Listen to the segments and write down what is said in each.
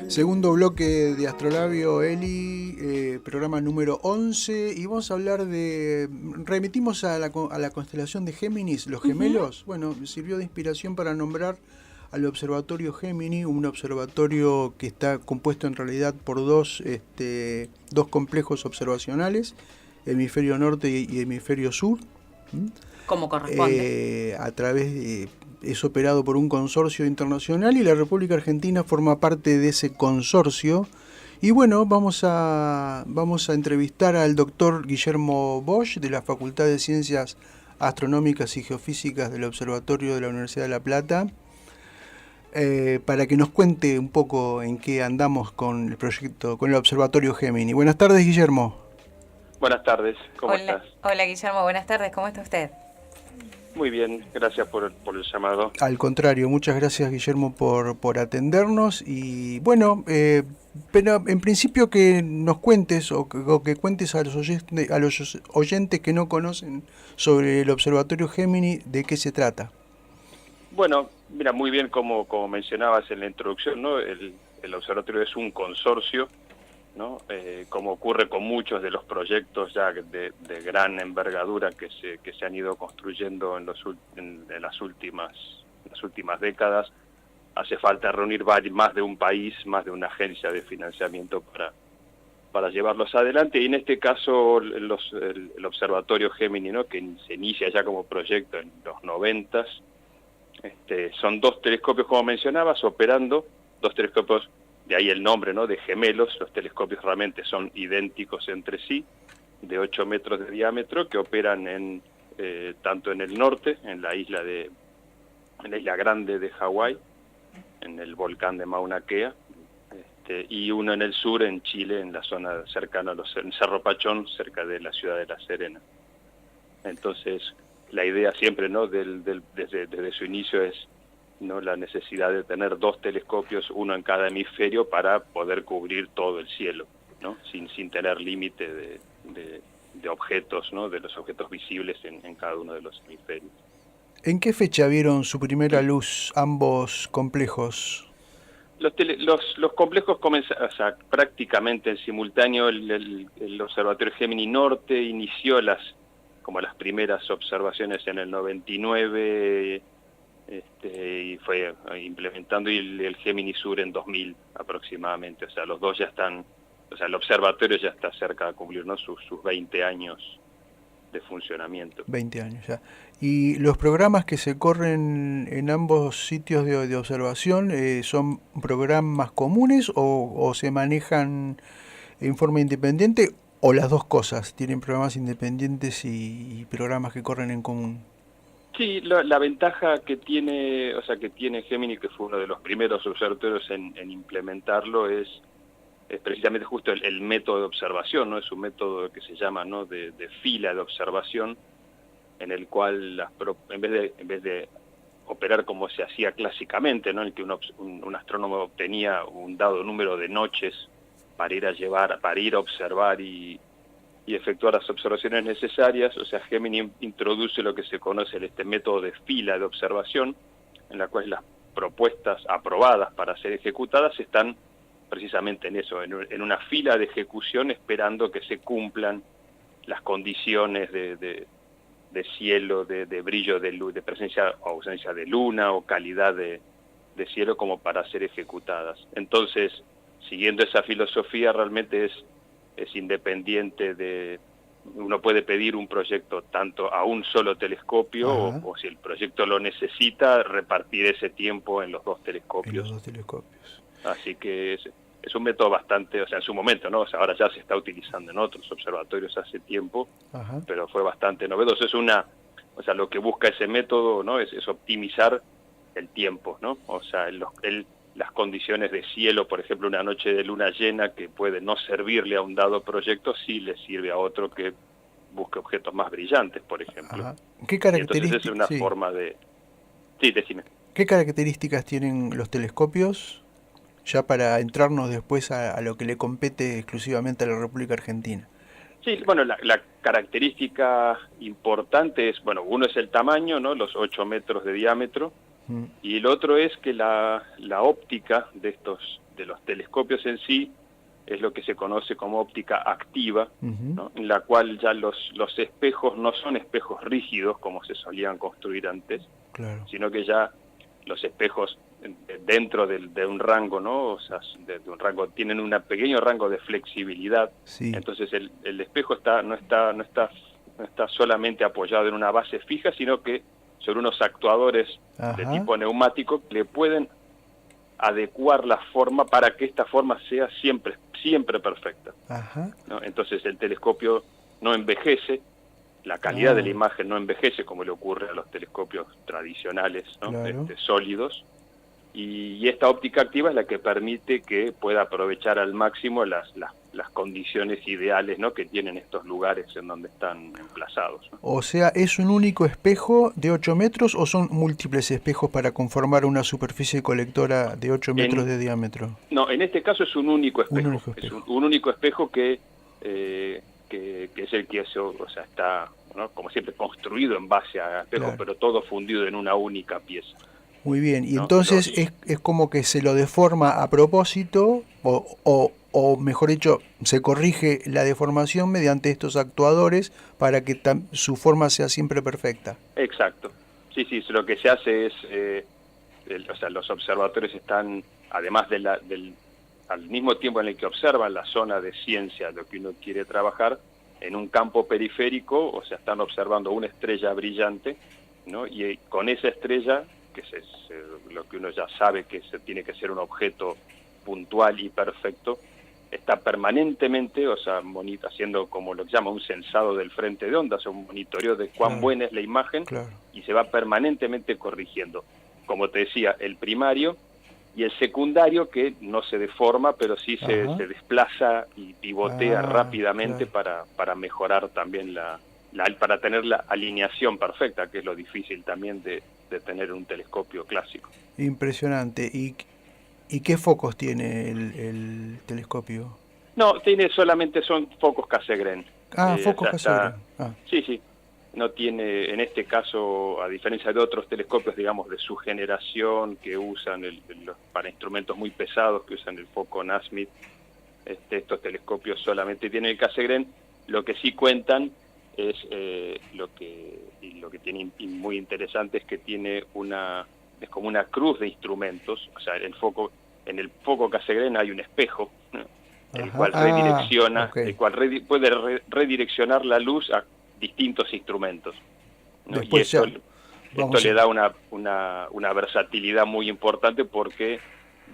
Segundo bloque de Astrolabio, Eli, programa número 11, y vamos a hablar de... Remitimos a la constelación de Géminis, los gemelos. Bueno, me sirvió de inspiración para nombrar al Observatorio Gemini, un observatorio que está compuesto en realidad por dos complejos observacionales, hemisferio norte y hemisferio sur. Como corresponde. A través de... Es operado por un consorcio internacional y la República Argentina forma parte de ese consorcio. Y bueno, vamos a entrevistar al doctor Guillermo Bosch de la Facultad de Ciencias Astronómicas y Geofísicas del Observatorio de la Universidad de La Plata, para que nos cuente un poco en qué andamos con el proyecto, con el Observatorio Gemini. Buenas tardes, Guillermo. Buenas tardes, ¿cómo estás? Hola, Guillermo, buenas tardes, ¿cómo está usted? Muy bien, gracias por el llamado. Al contrario, muchas gracias, Guillermo, por atendernos. Y bueno, pero en principio que nos cuentes o que cuentes a los oyentes que no conocen sobre el Observatorio Gemini, ¿de qué se trata? Bueno, mira, muy bien como mencionabas en la introducción, ¿no? El observatorio es un consorcio, ¿no? Como ocurre con muchos de los proyectos ya de gran envergadura que se han ido construyendo en las últimas décadas, hace falta reunir más de un país, más de una agencia de financiamiento para llevarlos adelante, y en este caso el Observatorio Gemini, ¿no? Que se inicia ya como proyecto en los 90. Son dos telescopios, como mencionabas, operando, dos telescopios. De ahí el nombre, ¿no? De gemelos. Los telescopios realmente son idénticos entre sí, de 8 metros de diámetro, que operan tanto en el norte, en la isla grande de Hawái, en el volcán de Mauna Kea, y uno en el sur, en Chile, en la zona cercana en Cerro Pachón, cerca de la ciudad de La Serena. Entonces, la idea siempre, ¿no? Desde su inicio es, ¿no?, la necesidad de tener dos telescopios, uno en cada hemisferio, para poder cubrir todo el cielo, ¿no? Sin tener límite de objetos, ¿no? De los objetos visibles en cada uno de los hemisferios. ¿En qué fecha vieron su primera luz ambos complejos? Los complejos comenzaron, o sea, prácticamente en simultáneo. El Observatorio Gemini Norte inició las primeras observaciones en el 99, y fue implementando, y el Gemini Sur en 2000 aproximadamente. O sea, los dos ya están, o sea, el observatorio ya está cerca de cumplir, ¿no?, sus 20 años de funcionamiento. 20 años ya. ¿Y los programas que se corren en ambos sitios de observación son programas comunes o se manejan en forma independiente, o las dos cosas? ¿Tienen programas independientes y programas que corren en común? Sí, la ventaja que tiene Gemini, que fue uno de los primeros observatorios en implementarlo, es precisamente justo el método de observación, ¿no? Es un método que se llama, ¿no?, de fila de observación, en el cual en vez de operar como se hacía clásicamente, ¿no?, en el que un astrónomo obtenía un dado número de noches para ir a observar y efectuar las observaciones necesarias. O sea, Gemini introduce lo que se conoce este método de fila de observación, en la cual las propuestas aprobadas para ser ejecutadas están precisamente en eso, en una fila de ejecución, esperando que se cumplan las condiciones de cielo, de brillo de luz, de presencia o ausencia de luna, o calidad de cielo, como para ser ejecutadas. Entonces, siguiendo esa filosofía, realmente es independiente uno puede pedir un proyecto tanto a un solo telescopio, o si el proyecto lo necesita, repartir ese tiempo en los dos telescopios. En los dos telescopios. Así que es un método bastante, o sea, en su momento, ¿no? O sea, ahora ya se está utilizando en otros observatorios hace tiempo, pero fue bastante novedoso. O sea, lo que busca ese método, ¿no?, es optimizar el tiempo, ¿no? O sea, las condiciones de cielo, por ejemplo, una noche de luna llena, que puede no servirle a un dado proyecto, sí le sirve a otro que busque objetos más brillantes, por ejemplo. ¿Qué características? Entonces es una forma de... Sí, decime. ¿Qué características tienen los telescopios, ya para entrarnos después a lo que le compete exclusivamente a la República Argentina? Sí, bueno, la característica importante es, bueno, uno es el tamaño, ¿no?, los 8 metros de diámetro, Y el otro es que la óptica de los telescopios en sí es lo que se conoce como óptica activa, ¿no? En la cual ya los espejos no son espejos rígidos como se solían construir antes, claro, sino que ya los espejos dentro de un rango, ¿no? O sea, de un rango, tienen un pequeño rango de flexibilidad. sí. Entonces el espejo no está solamente apoyado en una base fija, sino que sobre unos actuadores de tipo neumático le pueden adecuar la forma para que esta forma sea siempre perfecta, ¿no? Entonces el telescopio no envejece, la calidad de la imagen no envejece como le ocurre a los telescopios tradicionales, ¿no? Claro. Sólidos, y esta óptica activa es la que permite que pueda aprovechar al máximo las condiciones ideales, ¿no? Que tienen estos lugares en donde están emplazados, ¿no? O sea, ¿es un único espejo de 8 metros o son múltiples espejos para conformar una superficie colectora de 8 metros de diámetro? No, en este caso es un único espejo. Es un único espejo que es el que está, ¿no? Como siempre, construido en base a espejos, claro, pero todo fundido en una única pieza. Muy bien, y ¿no? Entonces es como que se lo deforma a propósito, o mejor dicho, se corrige la deformación mediante estos actuadores para que su forma sea siempre perfecta. Exacto. Sí, lo que se hace es, los observatorios están, además al mismo tiempo en el que observan la zona de ciencia, lo que uno quiere trabajar, en un campo periférico, o sea, están observando una estrella brillante, ¿no? Y con esa estrella, que es lo que uno ya sabe que tiene que ser un objeto puntual y perfecto, está permanentemente, o sea, haciendo como lo que llama un censado del frente de onda, o sea, un monitoreo de cuán buena es la imagen, y se va permanentemente corrigiendo. Como te decía, el primario y el secundario, que no se deforma, pero sí se desplaza y pivotea rápidamente para mejorar también para tener la alineación perfecta, que es lo difícil también de tener un telescopio clásico. Impresionante. ¿Y qué focos tiene el telescopio? No, son focos Cassegrain. Focos Cassegrain. Sí. No tiene, en este caso, a diferencia de otros telescopios, digamos, de su generación, que usan para instrumentos muy pesados, que usan el foco Nasmyth, estos telescopios solamente tienen el Cassegrain. Lo que sí cuentan es lo que tiene muy interesante es que tiene es como una cruz de instrumentos. O sea, en el foco Cassegrain hay un espejo, ¿no? El cual redirecciona, puede redireccionar la luz a distintos instrumentos, ¿no? Y esto le da una versatilidad muy importante, porque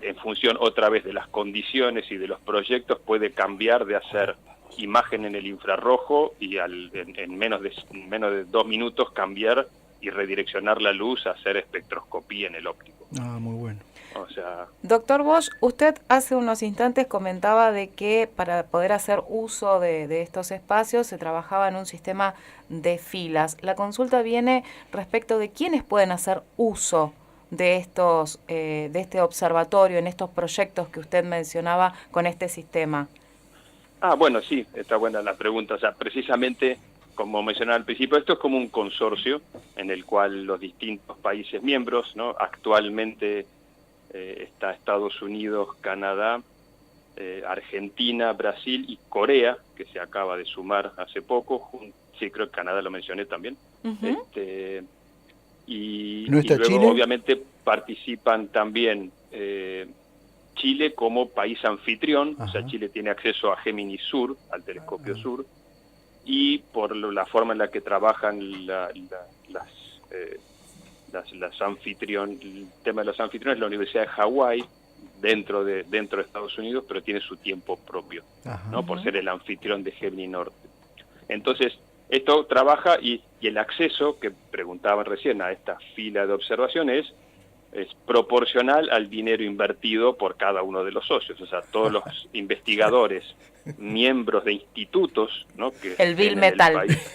en función otra vez de las condiciones y de los proyectos puede cambiar de hacer imagen en el infrarrojo y en menos de 2 minutos cambiar y redireccionar la luz a hacer espectroscopía en el óptico. Muy bueno. O sea, Doctor Bosch, usted hace unos instantes comentaba de que para poder hacer uso de estos espacios se trabajaba en un sistema de filas. La consulta viene respecto de quiénes pueden hacer uso de este observatorio, en estos proyectos que usted mencionaba con este sistema. Bueno, sí, está buena la pregunta. O sea, precisamente, como mencionaba al principio, esto es como un consorcio en el cual los distintos países miembros, ¿no? Actualmente está Estados Unidos, Canadá, Argentina, Brasil y Corea, que se acaba de sumar hace poco. Sí, creo que Canadá lo mencioné también. Y luego, Chile? Obviamente, participan también Chile como país anfitrión. O sea, Chile tiene acceso a Géminis Sur, al telescopio Sur, y por la forma en la que trabajan el tema de los anfitriones, la Universidad de Hawái, dentro de Estados Unidos, pero tiene su tiempo propio, ¿no? Por ser el anfitrión de Gemini Norte. Entonces, esto trabaja y el acceso, que preguntaban recién, a esta fila de observación es proporcional al dinero invertido por cada uno de los socios. O sea, todos los investigadores, miembros de institutos, ¿no? Que el Bill Metal. País.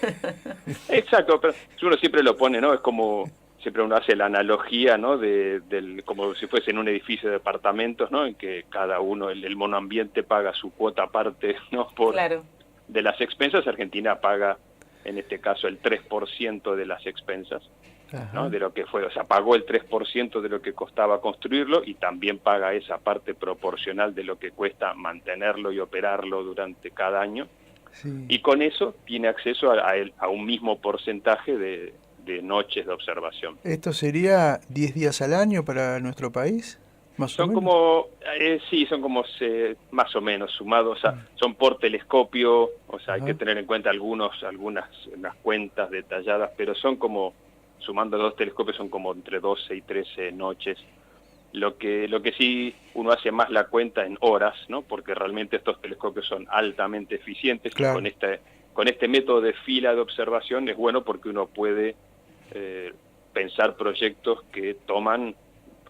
Exacto, pero uno siempre lo pone, ¿no? Es como siempre uno hace la analogía, ¿no? Como si fuese en un edificio de departamentos, ¿no? En que cada uno, el monoambiente paga su cuota aparte, ¿no? Claro. De las expensas. Argentina paga, en este caso, el 3% de las expensas. ¿no? De lo que fue, o sea, pagó el 3% de lo que costaba construirlo y también paga esa parte proporcional de lo que cuesta mantenerlo y operarlo durante cada año. Sí. Y con eso tiene acceso a un mismo porcentaje de noches de observación. ¿Esto sería 10 días al año para nuestro país? ¿Más o menos? Sí, son como más o menos sumados, o sea, son por telescopio, o sea, hay que tener en cuenta algunas cuentas detalladas, pero son como, sumando los telescopios, son como entre 12 y 13 noches. Lo que sí uno hace más la cuenta en horas, ¿no? Porque realmente estos telescopios son altamente eficientes. Claro. Y con este método de fila de observación es bueno porque uno puede pensar proyectos que toman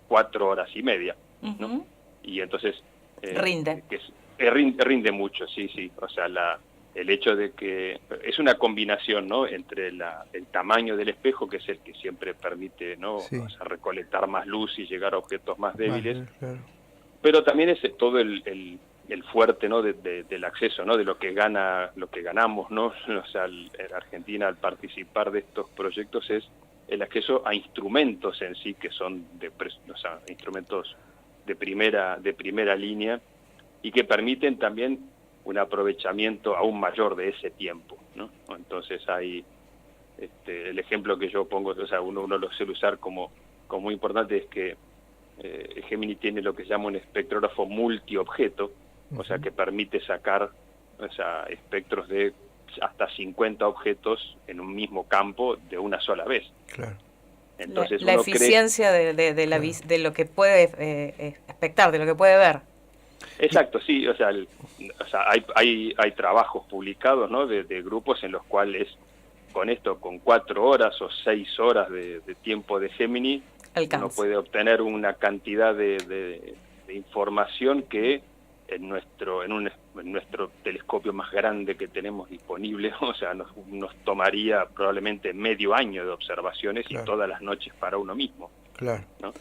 4 horas y media, ¿no? Y entonces rinde mucho, sí, o sea, el hecho de que es una combinación, ¿no? Entre el tamaño del espejo, que es el que siempre permite, ¿no? Sí. O sea, recolectar más luz y llegar a objetos más débiles, claro. Pero también es todo el fuerte, ¿no? Del acceso, ¿no? De lo que ganamos, ¿no? O sea, en Argentina, al participar de estos proyectos, es el acceso a instrumentos en sí, que son instrumentos de primera línea, y que permiten también un aprovechamiento aún mayor de ese tiempo, ¿no? Entonces hay el ejemplo que yo pongo, o sea, uno lo suele usar como muy importante, es que Gemini tiene lo que se llama un espectrógrafo multiobjeto, o sea, que permite sacar, o sea, espectros de hasta 50 objetos en un mismo campo de una sola vez. Claro. Entonces la eficiencia de lo que puede espectar, de lo que puede ver. Exacto, sí, o sea, hay trabajos publicados, ¿no? de grupos en los cuales con 4 horas o 6 horas de tiempo de Gemini uno puede obtener una cantidad de información que en nuestro telescopio más grande que tenemos disponible, o sea, nos tomaría probablemente medio año de observaciones, claro. Y todas las noches para uno mismo. Claro. ¿No?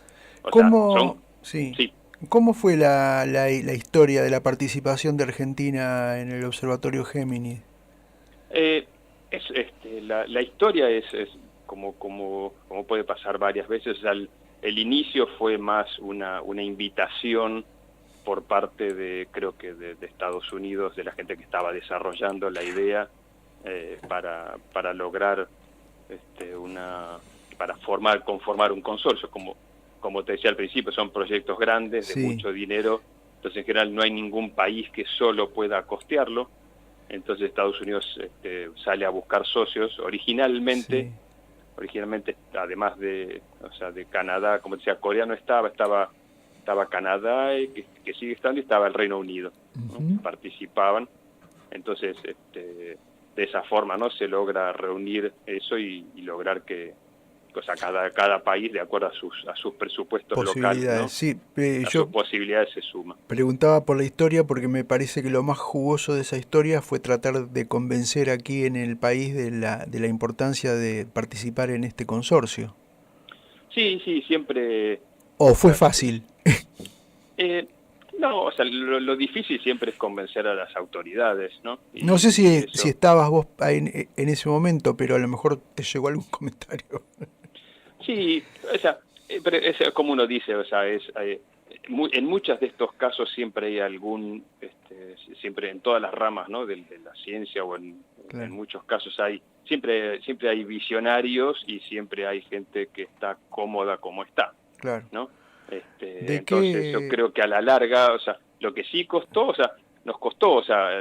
Sí. ¿Cómo fue la historia de la participación de Argentina en el Observatorio Gemini? La historia es como puede pasar varias veces. O sea, el inicio fue más una invitación por parte creo que de Estados Unidos, de la gente que estaba desarrollando la idea para lograr conformar un consorcio. Como te decía al principio, son proyectos grandes, de mucho dinero, entonces en general no hay ningún país que solo pueda costearlo, entonces Estados Unidos sale a buscar socios. Originalmente, además de Canadá, como decía, Corea no estaba Canadá, que sigue estando, y estaba el Reino Unido, ¿no? Participaban. Entonces, de esa forma, ¿no? Se logra reunir eso y lograr que, o sea, cada país, de acuerdo a sus presupuestos locales, ¿no? Sí, a sus posibilidades se suma. Preguntaba por la historia porque me parece que lo más jugoso de esa historia fue tratar de convencer aquí en el país de la importancia de participar en este consorcio. Sí, siempre... ¿O fue fácil? No, o sea, lo difícil siempre es convencer a las autoridades, ¿no? No sé si estabas vos en ese momento, pero a lo mejor te llegó algún comentario. Sí, o sea, pero es como uno dice, o sea, en muchos de estos casos siempre hay siempre en todas las ramas, ¿no? de la ciencia, o en muchos casos siempre hay visionarios y siempre hay gente que está cómoda como está, claro, ¿no? Entonces yo creo que a la larga, o sea, lo que sí costó, o sea, nos costó, o sea,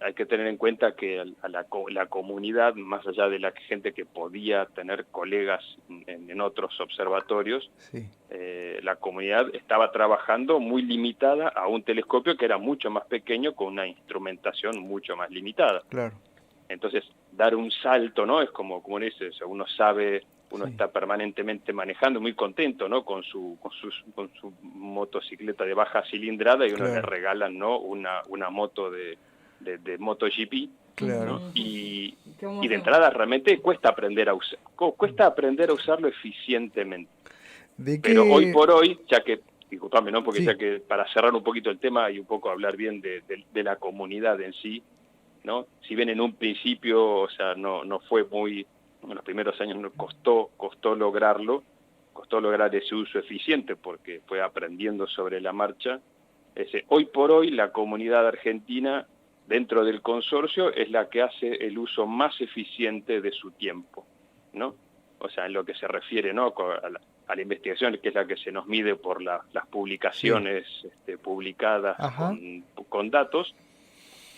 hay que tener en cuenta que la comunidad, más allá de la gente que podía tener colegas en otros observatorios, sí. La comunidad estaba trabajando muy limitada a un telescopio que era mucho más pequeño, con una instrumentación mucho más limitada. Claro. Entonces, dar un salto, ¿no? Es como dice, o sea, uno sabe, uno está permanentemente manejando, muy contento, ¿no? Con su motocicleta de baja cilindrada, y uno le regalan, ¿no? Una moto de MotoGP, claro, ¿no? Y de entrada realmente cuesta aprender a usarlo eficientemente. Pero hoy por hoy, ya que, disculpame, ¿no? Porque ya que para cerrar un poquito el tema y un poco hablar bien de la comunidad en sí, ¿no? Si bien en un principio, o sea, no fue muy En los primeros años nos costó lograrlo, costó lograr ese uso eficiente porque fue aprendiendo sobre la marcha. Hoy por hoy la comunidad argentina dentro del consorcio es la que hace el uso más eficiente de su tiempo, ¿no? O sea, en lo que se refiere, ¿no?, a la investigación, que es la que se nos mide por las publicaciones publicadas con datos.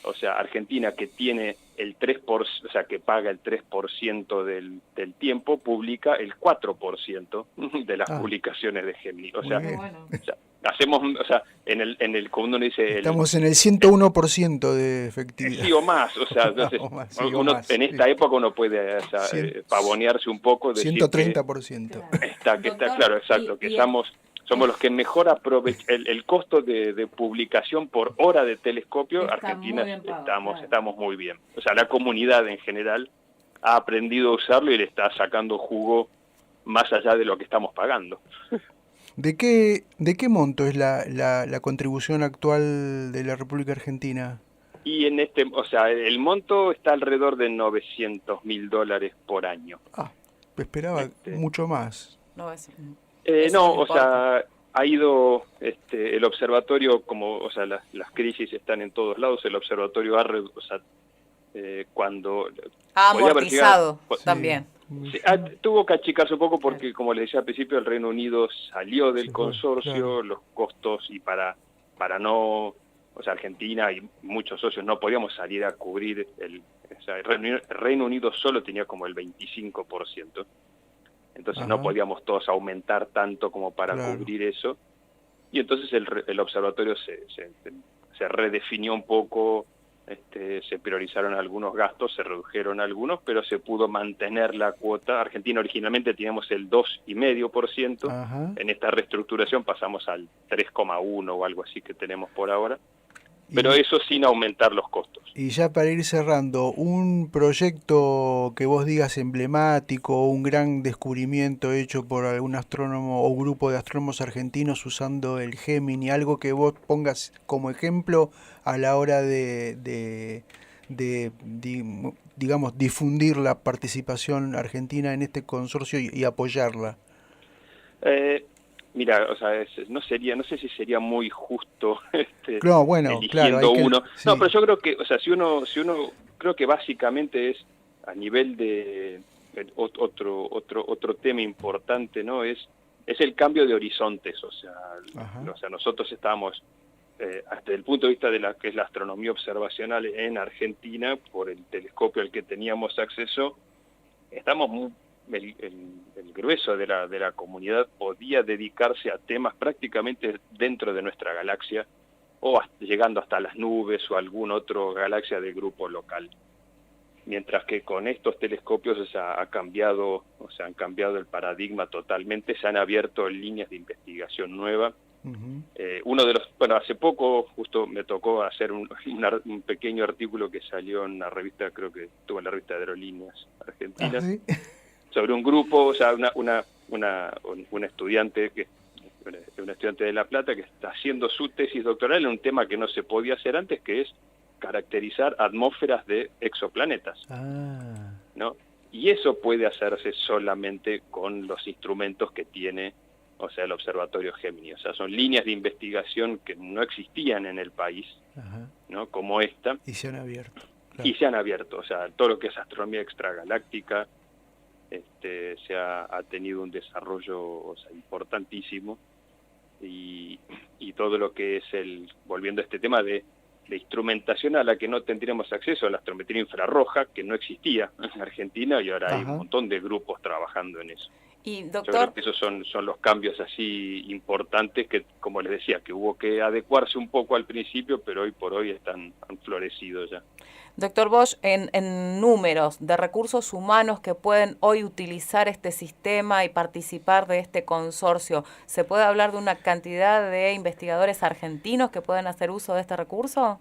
O sea, Argentina, que tiene el 3%, o sea, que paga el 3% del tiempo, publica el 4% de las publicaciones de Gemini. O sea, hacemos, o sea, como uno dice... Estamos en el 101% de efectividad. Sí, o más, o sea, entonces, en esta época uno puede pavonearse un poco, decir 130%. Que está claro, exacto, que somos los que mejor aprovechan el costo de publicación por hora de telescopio. Argentina estamos muy bien. O sea, la comunidad en general ha aprendido a usarlo y le está sacando jugo más allá de lo que estamos pagando. ¿De qué monto es la contribución actual de la República Argentina? Y o sea, el monto está alrededor de $900.000 por año. Esperaba mucho más. O sea, ha ido el observatorio, como, o sea, las crisis están en todos lados, el observatorio cuando ha amortizado también. Sí, tuvo que achicarse un poco porque, como les decía al principio, el Reino Unido salió del consorcio, los costos, y para no, o sea, Argentina y muchos socios no podíamos salir a cubrir o sea, el Reino Unido solo tenía como el 25%. Entonces no podíamos todos aumentar tanto como para cubrir eso. Y entonces el observatorio se redefinió un poco, se priorizaron algunos gastos, se redujeron algunos, pero se pudo mantener la cuota. Argentina originalmente teníamos el 2,5%, en esta reestructuración pasamos al 3,1 o algo así que tenemos por ahora. Pero eso sin aumentar los costos. Y ya para ir cerrando, un proyecto que vos digas emblemático, un gran descubrimiento hecho por algún astrónomo o grupo de astrónomos argentinos usando el Gemini, algo que vos pongas como ejemplo a la hora digamos, difundir la participación argentina en este consorcio y apoyarla. Mira, o sea, no sé si sería muy justo eligiendo uno. Sí. No, pero yo creo que, o sea, si uno creo que básicamente es a nivel de otro tema importante, ¿no? Es el cambio de horizontes, o sea, nosotros estábamos hasta el punto de vista de la que es la astronomía observacional en Argentina, por el telescopio al que teníamos acceso, estamos el grueso de la comunidad podía dedicarse a temas prácticamente dentro de nuestra galaxia o llegando hasta las nubes o alguna otra galaxia del grupo local. Mientras que con estos telescopios han cambiado el paradigma totalmente, se han abierto líneas de investigación nuevas. Hace poco justo me tocó hacer un pequeño artículo que salió en una revista, creo que estuvo en la revista de Aerolíneas Argentinas. ¿Sí? Sobre un grupo, o sea, una estudiante una estudiante de La Plata que está haciendo su tesis doctoral en un tema que no se podía hacer antes, que es caracterizar atmósferas de exoplanetas, ¿no? Y eso puede hacerse solamente con los instrumentos que tiene, o sea, el observatorio Gemini. O sea, son líneas de investigación que no existían en el país, ¿no?, como esta. Y se han abierto. Claro. Y se han abierto, o sea, todo lo que es astronomía extragaláctica, se ha tenido un desarrollo, o sea, importantísimo, y todo lo que es volviendo a este tema de instrumentación a la que no tendríamos acceso, a la astrometría infrarroja, que no existía en Argentina, y ahora hay un montón de grupos trabajando en eso. Y doctor, yo creo que esos son los cambios así importantes que, como les decía, que hubo que adecuarse un poco al principio, pero hoy por hoy han florecido ya. Doctor Bosch, en números de recursos humanos que pueden hoy utilizar este sistema y participar de este consorcio, ¿se puede hablar de una cantidad de investigadores argentinos que pueden hacer uso de este recurso?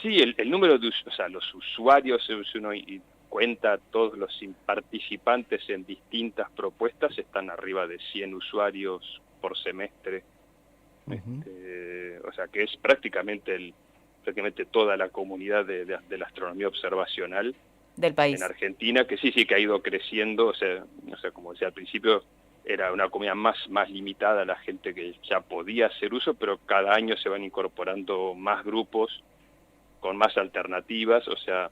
Sí, el número de los usuarios, si uno cuenta todos los participantes en distintas propuestas, están arriba de 100 usuarios por semestre. O sea que es prácticamente toda la comunidad de la astronomía observacional del país. En Argentina, que sí, que ha ido creciendo, o sea, como decía al principio, era una comunidad más limitada a la gente que ya podía hacer uso, pero cada año se van incorporando más grupos con más alternativas, o sea,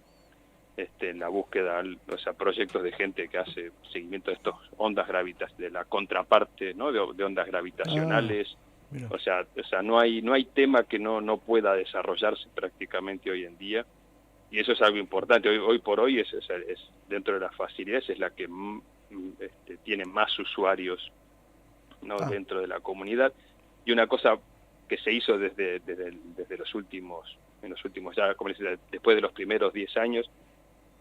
en la búsqueda, o sea, proyectos de gente que hace seguimiento de estas ondas de la contraparte, ¿no? de ondas gravitacionales. Mira. O sea, no hay tema que no pueda desarrollarse prácticamente hoy en día, y eso es algo importante. Hoy por hoy es dentro de las facilidades es la que tiene más usuarios, ¿no? Dentro de la comunidad. Y una cosa que se hizo desde los últimos ya, como decía, después de los primeros 10 años,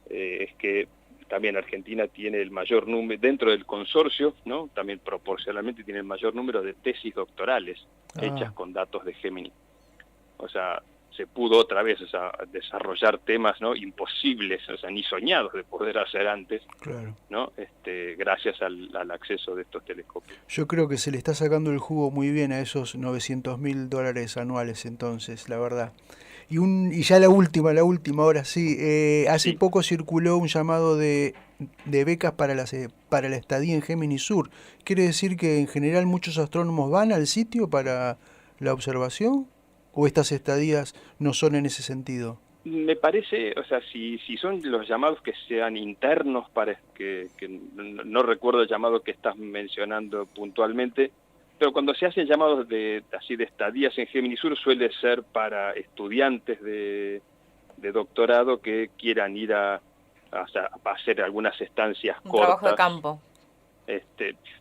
es que también Argentina tiene el mayor número, dentro del consorcio, ¿no? También proporcionalmente tiene el mayor número de tesis doctorales hechas con datos de Gemini. O sea, se pudo otra vez, o sea, desarrollar temas, ¿no? Imposibles, o sea, ni soñados de poder hacer antes, claro, ¿no? Gracias al acceso de estos telescopios. Yo creo que se le está sacando el jugo muy bien a esos $900.000 anuales, entonces, la verdad. Y ya la última, ahora sí. Hace poco circuló un llamado de becas para la estadía en Géminis Sur. ¿Quiere decir que en general muchos astrónomos van al sitio para la observación? ¿O estas estadías no son en ese sentido? Me parece, o sea, si son los llamados que sean internos, para que no recuerdo el llamado que estás mencionando puntualmente, pero cuando se hacen llamados de estadías en Géminis Sur suele ser para estudiantes de doctorado que quieran ir a hacer algunas estancias cortas. Un trabajo de campo.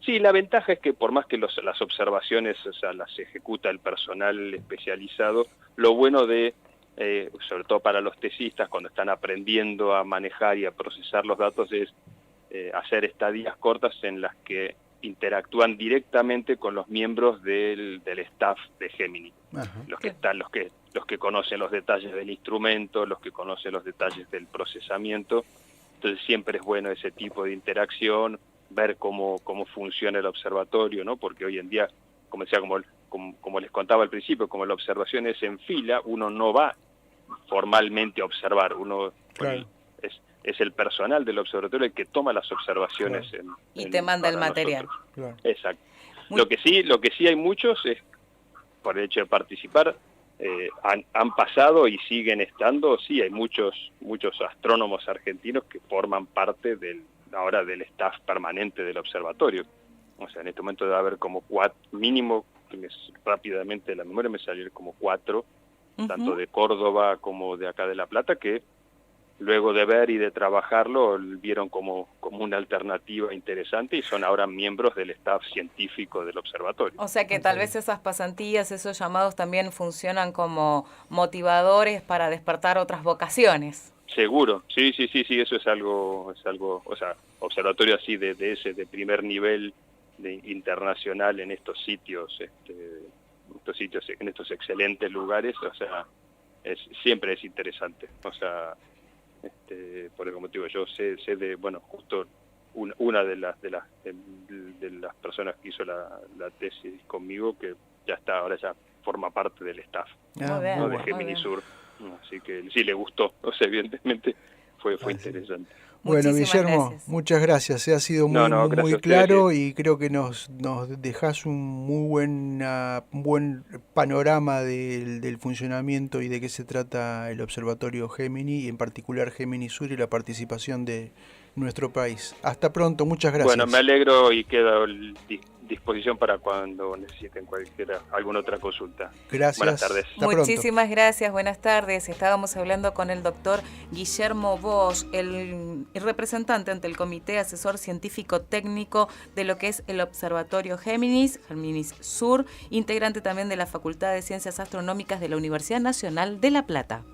Sí, la ventaja es que por más que las observaciones, o sea, las ejecuta el personal especializado, lo bueno sobre todo para los tesistas, cuando están aprendiendo a manejar y a procesar los datos, es hacer estadías cortas en las que interactúan directamente con los miembros del staff de Gemini. Los que conocen los detalles del instrumento, los que conocen los detalles del procesamiento. Entonces siempre es bueno ese tipo de interacción, ver cómo funciona el observatorio, ¿no? Porque hoy en día, como decía, como les contaba al principio, como la observación es en fila, uno no va formalmente a observar, uno es el personal del observatorio el que toma las observaciones y te manda el material. Claro. Exacto. Lo que sí hay muchos es, por el hecho de participar, han pasado y siguen estando, sí, hay muchos astrónomos argentinos que forman parte ahora del staff permanente del observatorio. O sea, en este momento debe haber como 4, mínimo, rápidamente la memoria me salió como 4, tanto de Córdoba como de acá de La Plata, que luego de ver y de trabajarlo vieron como una alternativa interesante y son ahora miembros del staff científico del observatorio. O sea que tal vez esas pasantías, esos llamados también funcionan como motivadores para despertar otras vocaciones. Seguro, sí, eso es algo, o sea, observatorio así de primer nivel internacional en estos sitios, en estos excelentes lugares, o sea, siempre es interesante, o sea, por el motivo yo sé de, bueno, justo una de las personas que hizo la tesis conmigo, que ahora ya forma parte del staff, ¿no? De Gemini Sur. Así que sí le gustó, o sea, evidentemente fue interesante. Bueno, Guillermo, muchas gracias. Ha sido muy claro y creo que nos dejas un muy buen panorama del funcionamiento y de qué se trata el Observatorio Gemini y en particular Gemini Sur y la participación de nuestro país. Hasta pronto, muchas gracias. Bueno, me alegro y quedo a disposición para cuando necesiten alguna otra consulta. Gracias. Buenas tardes. Muchísimas gracias, buenas tardes. Estábamos hablando con el doctor Guillermo Bosch, el representante ante el Comité Asesor Científico Técnico de lo que es el Observatorio Géminis Sur, integrante también de la Facultad de Ciencias Astronómicas de la Universidad Nacional de La Plata.